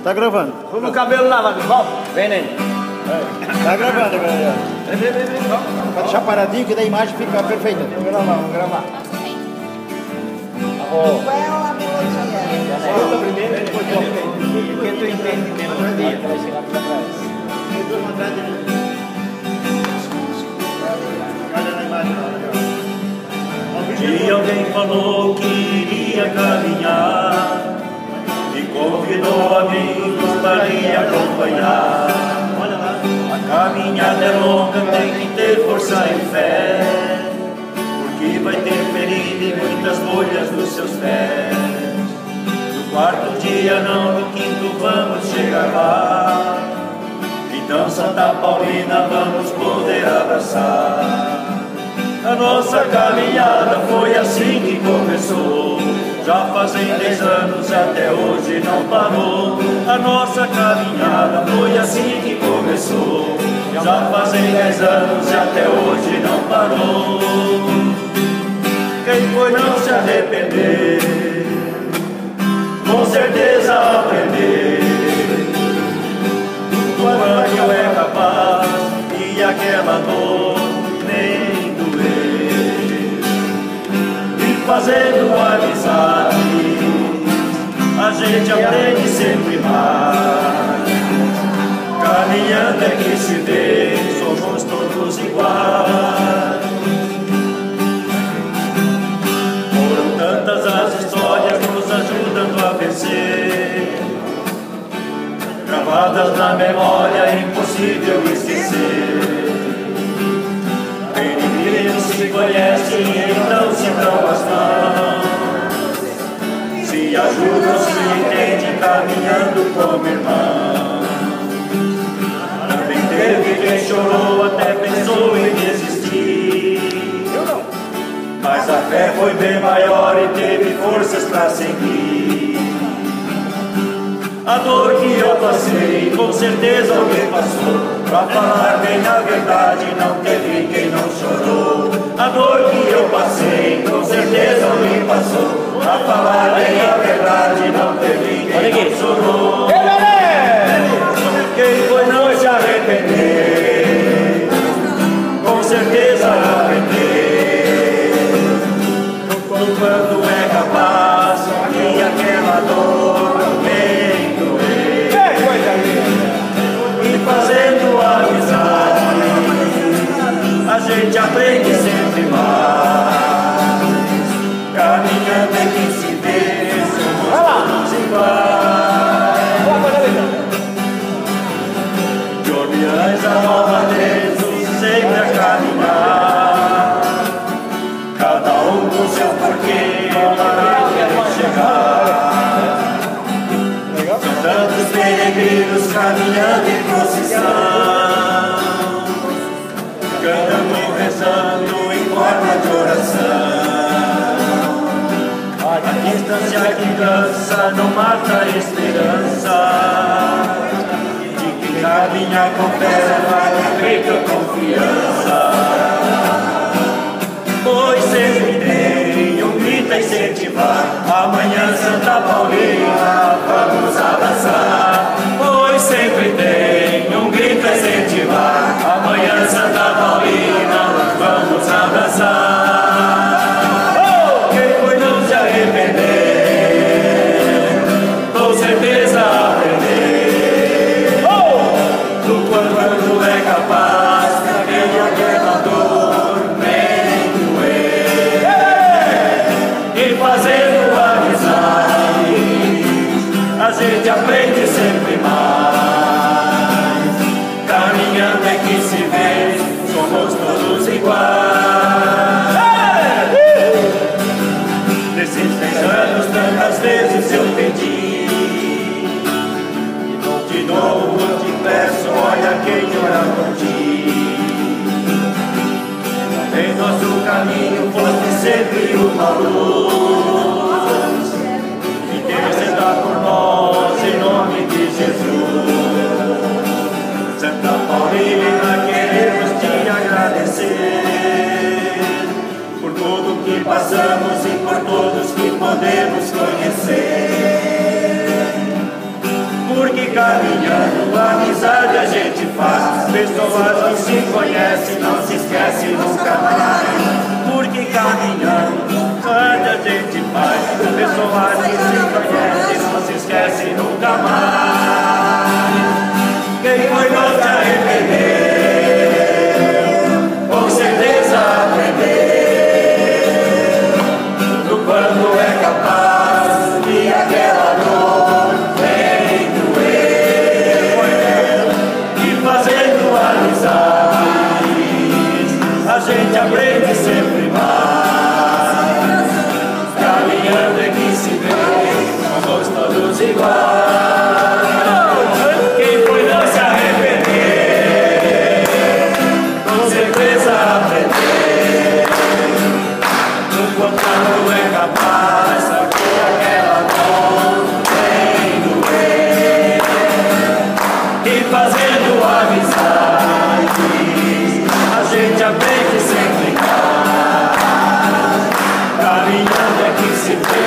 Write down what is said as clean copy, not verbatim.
Tá gravando. Fuma o cabelo lá, vai, volta. Vem, Ney. Tá gravando, galera. Vem. Pra deixar paradinho que daí a imagem fica perfeita. Vamos gravar. Qual é a melodia? Solta primeiro e depois toca. Porque tu entende melodia para chegar pra trás. Um dia alguém falou que iria caminhar e convidou amigos para lhe acompanhar. A caminhada é longa, tem que ter força e fé, porque vai ter perigo e muitas bolhas nos seus pés. No quarto dia não, no quinto vamos chegar lá. Então Santa Paulina vamos poder abraçar. A nossa caminhada foi assim que começou. Já fazem 10 anos e até hoje não parou. A nossa caminhada foi assim que começou. Já fazem 10 anos e até hoje não parou. Quem foi não se arrepender, com certeza aprender quanto é capaz e aquela dor nem doer. E fazendo amizade a gente aprende sempre mais. Caminhando é que se vê, somos todos iguais. Foram tantas as histórias nos ajudando a vencer, gravadas na memória, impossível esquecer. Peregrinos se conhecem e então se dão as mãos, se ajudam, se entendem, caminhando como irmãos. Também teve quem chorou, até pensou em desistir, mas a fé foi bem maior e teve forças para seguir. A dor que eu passei, com certeza alguém passou. Pra falar bem a verdade, não teve quem não chorou. A dor que eu passei, com certeza alguém passou. Pra falar bem a verdade, não teve quem não chorou. Quem foi não se arrepender, com certeza aprender quando é capaz e aquela dor também doer. E fazendo amizade a gente aprende sempre mais. Caminhando é que se vê, somos todos iguais. De Orleans a Nova Trento, sempre a caminhar, cada um com seu porquê, onde quer chegar. São tantos peregrinos caminhando em procissão, cantando, rezando em forma de oração. A distância que cansa não mata a esperança de quem caminha com fé, vai com feita confiança. Pois sempre tem um grito a incentivar, amanhã Santa Paulina vamos abraçar. Pois sempre tem um grito a incentivar, amanhã Santa Paulina vamos abraçar. Quem foi não se arrepender, com certeza aprender do quanto é capaz, caminha aquela dor nem doer. E fazendo amizade a gente aprende sempre mais. Caminhando é que se vê, somos todos iguais. Nesses 10 anos tantas vezes eu pedi, de novo eu te peço, olha quem ora por ti. Em nosso caminho foste sempre uma luz, interceda por nós em nome de Jesus. Santa Paulina, queremos te agradecer por tudo que passamos e por todos que podemos conhecer. Porque caminhando, amizade a gente faz. Pessoas que se conhecem, não se esquece nunca mais. Porque caminhando, amizade a gente faz. Pessoas que se conhecem, não se esquece nunca mais. Quem foi não se arrependeu, com certeza aprendeu do quanto é capaz e aquela dor vem doer. E fazendo amizades a gente aprende sempre mais. Caminhando é que se vê, somos todos iguais. Quem foi não se arrepender, com certeza aprender do quanto é capaz, porque aquela dor vem doer. E fazendo amizades a gente aprende sempre mais. Caminhando é que se vê,